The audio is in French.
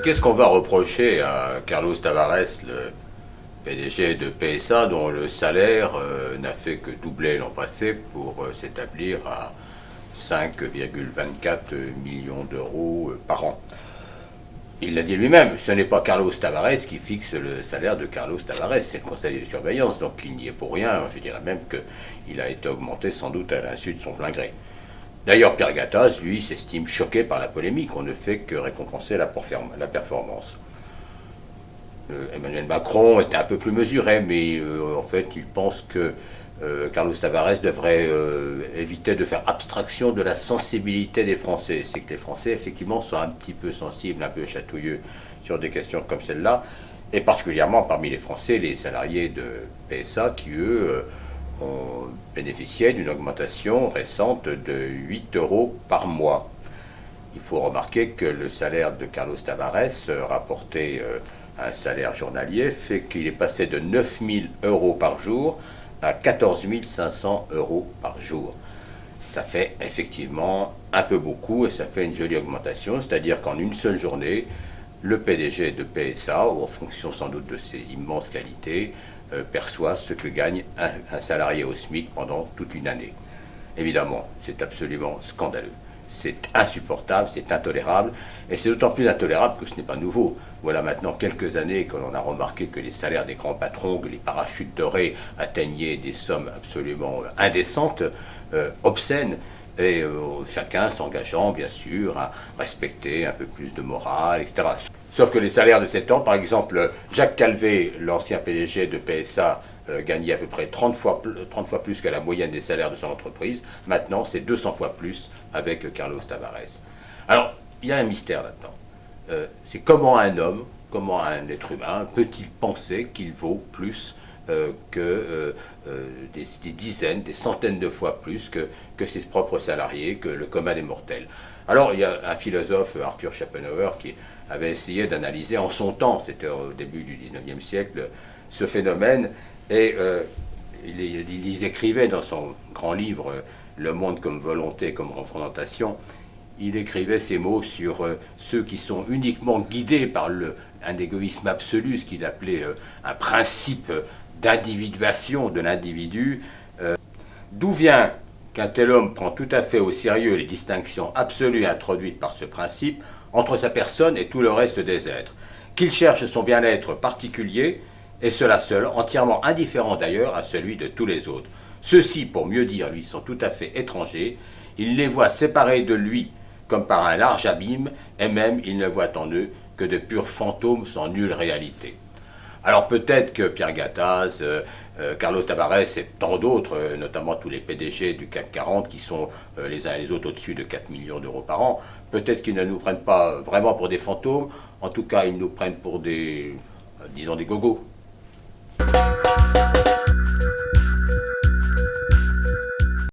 Qu'est-ce qu'on va reprocher à Carlos Tavares, le PDG de PSA, dont le salaire n'a fait que doubler l'an passé pour s'établir à 5,24 millions d'euros par an? Il l'a dit lui-même, ce n'est pas Carlos Tavares qui fixe le salaire de Carlos Tavares, c'est le conseil de surveillance, donc il n'y est pour rien. Je dirais même qu'il a été augmenté sans doute à l'insu de son plein gré. D'ailleurs, Pierre Gattaz, lui, s'estime choqué par la polémique. On ne fait que récompenser la performance. Emmanuel Macron était un peu plus mesuré, mais en fait, il pense que Carlos Tavares devrait éviter de faire abstraction de la sensibilité des Français. C'est que les Français, effectivement, sont un petit peu sensibles, un peu chatouilleux sur des questions comme celle-là, et particulièrement parmi les Français, les salariés de PSA qui, eux, ont bénéficié d'une augmentation récente de 8 euros par mois. Il faut remarquer que le salaire de Carlos Tavares, rapporté à un salaire journalier, fait qu'il est passé de 9 000 euros par jour à 14 500 euros par jour. Ça fait effectivement un peu beaucoup et ça fait une jolie augmentation, c'est-à-dire qu'en une seule journée, le PDG de PSA, en fonction sans doute de ses immenses qualités, perçoit ce que gagne un salarié au SMIC pendant toute une année. Évidemment, c'est absolument scandaleux. C'est insupportable, c'est intolérable, et c'est d'autant plus intolérable que ce n'est pas nouveau. Voilà maintenant quelques années que l'on a remarqué que les salaires des grands patrons, que les parachutes dorés atteignaient des sommes absolument indécentes, obscènes, et chacun s'engageant bien sûr à respecter un peu plus de morale, etc. Sauf que les salaires de ces temps, par exemple, Jacques Calvé, l'ancien PDG de PSA, gagnait à peu près 30 fois plus que la moyenne des salaires de son entreprise. Maintenant, c'est 200 fois plus avec Carlos Tavares. Alors, il y a un mystère là-dedans. C'est comment un homme, comment un être humain peut-il penser qu'il vaut plus que des dizaines, des centaines de fois plus que ses propres salariés, que le commun des mortels. Alors, il y a un philosophe, Arthur Schopenhauer, qui avait essayé d'analyser en son temps, c'était au début du 19e siècle, ce phénomène, et il écrivait dans son grand livre Le monde comme volonté, comme représentation, il écrivait ces mots sur ceux qui sont uniquement guidés par un égoïsme absolu, ce qu'il appelait un principe d'individuation de l'individu. D'où vient qu'un tel homme prend tout à fait au sérieux les distinctions absolues introduites par ce principe entre sa personne et tout le reste des êtres, qu'il cherche son bien-être particulier, et cela seul, entièrement indifférent d'ailleurs à celui de tous les autres. Ceux-ci, pour mieux dire, lui sont tout à fait étrangers, il les voit séparés de lui comme par un large abîme, et même il ne voit en eux que de purs fantômes sans nulle réalité. Alors peut-être que Pierre Gattaz, Carlos Tavares et tant d'autres, notamment tous les PDG du CAC 40 qui sont les uns et les autres au-dessus de 4 millions d'euros par an, peut-être qu'ils ne nous prennent pas vraiment pour des fantômes, en tout cas ils nous prennent pour des, disons des gogos.